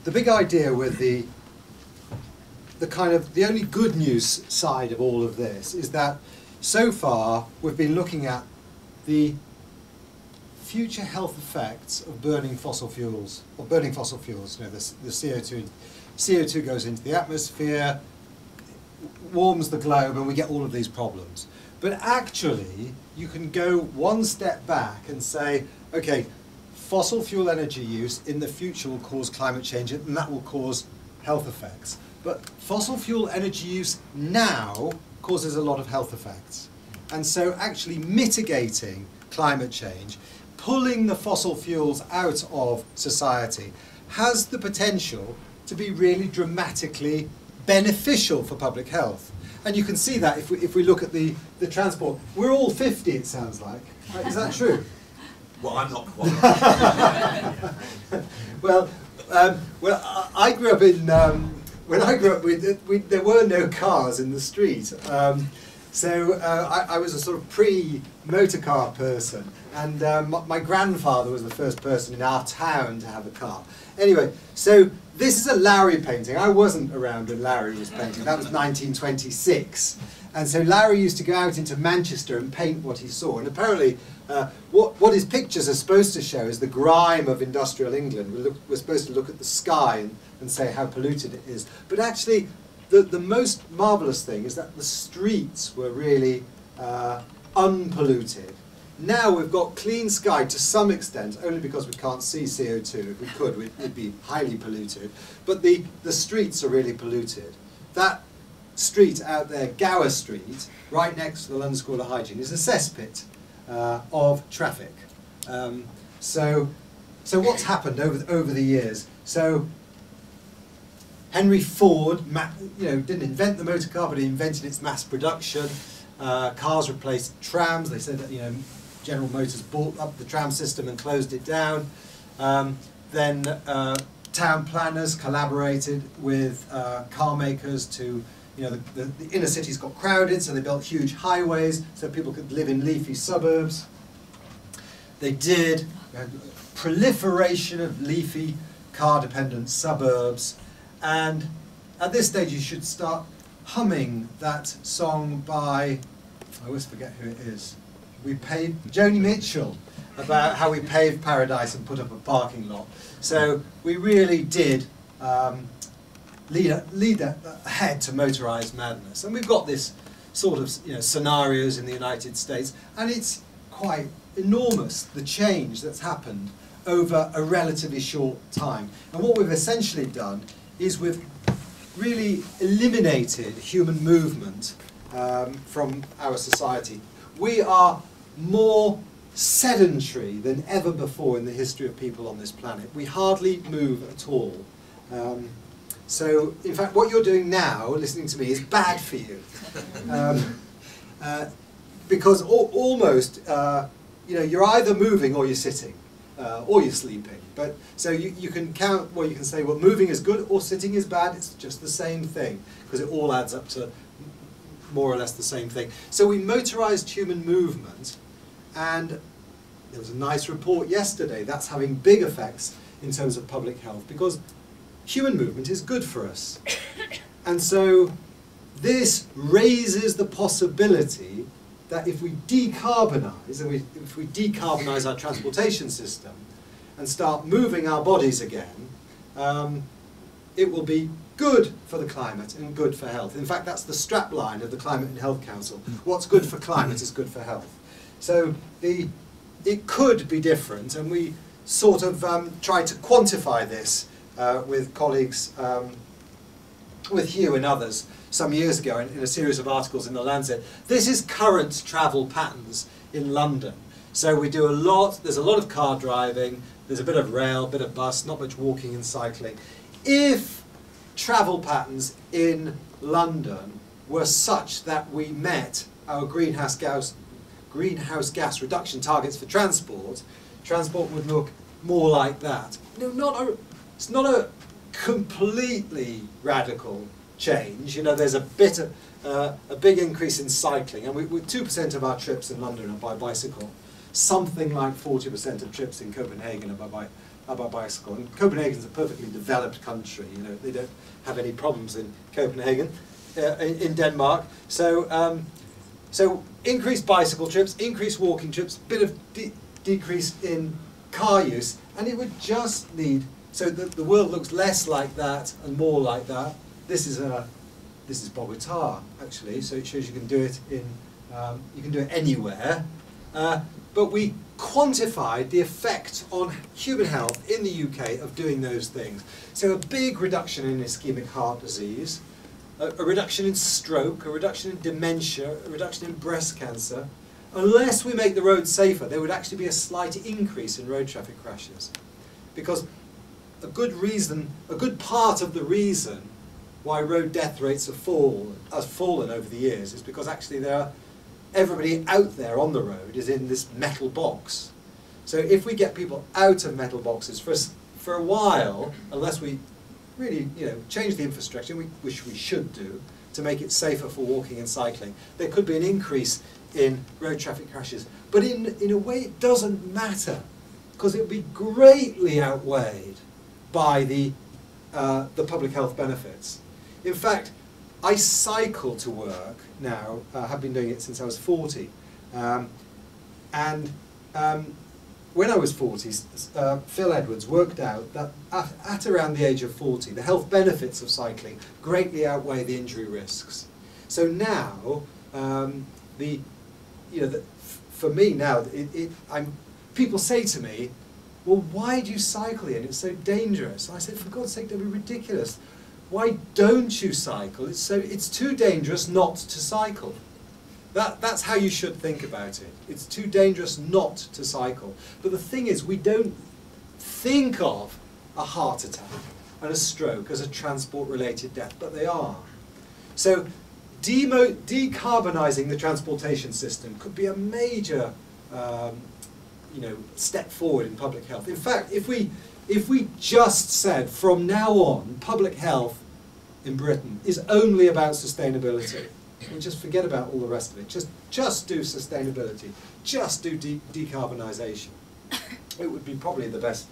the big idea with the only good news side of all of this is that so far we've been looking at the future health effects of burning fossil fuels, or burning fossil fuels. You know, the CO2 goes into the atmosphere, warms the globe, and we get all of these problems. But actually, you can go one step back and say, okay, fossil fuel energy use in the future will cause climate change, and that will cause health effects. But fossil fuel energy use now causes a lot of health effects. And so actually mitigating climate change, pulling the fossil fuels out of society, has the potential to be really dramatically beneficial for public health. And you can see that if we look at the transport. We're all 50, it sounds like. Right? Is that true? Well, I'm not quite. Well, I grew up in, when I grew up, there were no cars in the street. So I was a sort of pre-motor car person. And my grandfather was the first person in our town to have a car. Anyway, so this is a Lowry painting. I wasn't around when Lowry was painting. That was 1926. And so Lowry used to go out into Manchester and paint what he saw. And apparently, what his pictures are supposed to show is the grime of industrial England. We're supposed to look at the sky and say how polluted it is. But actually, the most marvellous thing is that the streets were really unpolluted. Now we've got clean sky to some extent, only because we can't see CO2. If we could, we'd be highly polluted. But the streets are really polluted. That street out there, Gower Street, right next to the London School of Hygiene, is a cesspit of traffic. So what's happened over the years? So Henry Ford, didn't invent the motor car, but he invented its mass production. Cars replaced trams. They said that General Motors bought up the tram system and closed it down. Then town planners collaborated with car makers to, the inner cities got crowded, so they built huge highways so people could live in leafy suburbs. They did. We had proliferation of leafy, car-dependent suburbs. And at this stage, you should start humming that song by, I always forget who it is. We paved, Joni Mitchell, about how we paved paradise and put up a parking lot. So we really did lead ahead to motorised madness. And we've got this sort of scenarios in the United States, and it's quite enormous, the change that's happened over a relatively short time. And what we've essentially done is we've really eliminated human movement from our society. We are more sedentary than ever before in the history of people on this planet. We hardly move at all. So, in fact, what you're doing now, listening to me, is bad for you. Because almost, you're either moving or you're sitting, or you're sleeping. But so you can count, well, you can say, well, moving is good or sitting is bad. It's just the same thing, because it all adds up to more or less the same thing. So we motorized human movement, and there was a nice report yesterday that's having big effects in terms of public health, because human movement is good for us. And so this raises the possibility that if we decarbonize, and if we decarbonize our transportation system and start moving our bodies again, it will be good for the climate and good for health. In fact, that's the strapline of the Climate and Health Council. What's good for climate is good for health. So it could be different, and we sort of tried to quantify this with colleagues, with Hugh and others, some years ago in a series of articles in The Lancet. This is current travel patterns in London. So we do there's a lot of car driving, there's a bit of rail, a bit of bus, not much walking and cycling. If travel patterns in London were such that we met our greenhouse gas reduction targets for transport would look more like that. No, it's not a completely radical change. There's a big increase in cycling, and 2% of our trips in London are by bicycle. Something like 40% of trips in Copenhagen are by bicycle. And Copenhagen's a perfectly developed country. You know, they don't have any problems in Copenhagen, in Denmark. So, so increased bicycle trips, increased walking trips, bit of decrease in car use, and it would just need, so the world looks less like that and more like that. This is Bogota, actually, so it shows you can do it in, you can do it anywhere. But we quantified the effect on human health in the UK of doing those things. So a big reduction in ischemic heart disease, a reduction in stroke, a reduction in dementia, a reduction in breast cancer. Unless we make the roads safer, there would actually be a slight increase in road traffic crashes. Because a good part of the reason why road death rates have fallen over the years is because actually everybody out there on the road is in this metal box. So if we get people out of metal boxes for a while, unless we really change the infrastructure, which we should do, to make it safer for walking and cycling, there could be an increase in road traffic crashes. But in a way it doesn't matter, because it would be greatly outweighed by the public health benefits. In fact, I cycle to work now, have been doing it since I was 40. When I was 40, Phil Edwards worked out that at around the age of 40, the health benefits of cycling greatly outweigh the injury risks. So now, for me now, people say to me, well, why do you cycle here? And it's so dangerous. And I said, for God's sake, don't be ridiculous. Why don't you cycle? It's too dangerous not to cycle. That's how you should think about it. It's too dangerous not to cycle. But the thing is, we don't think of a heart attack and a stroke as a transport-related death, but they are. So decarbonising the transportation system could be a major step forward in public health. In fact, if we just said from now on, public health in Britain is only about sustainability, and just forget about all the rest of it, just do sustainability, just do decarbonisation, it would be probably the best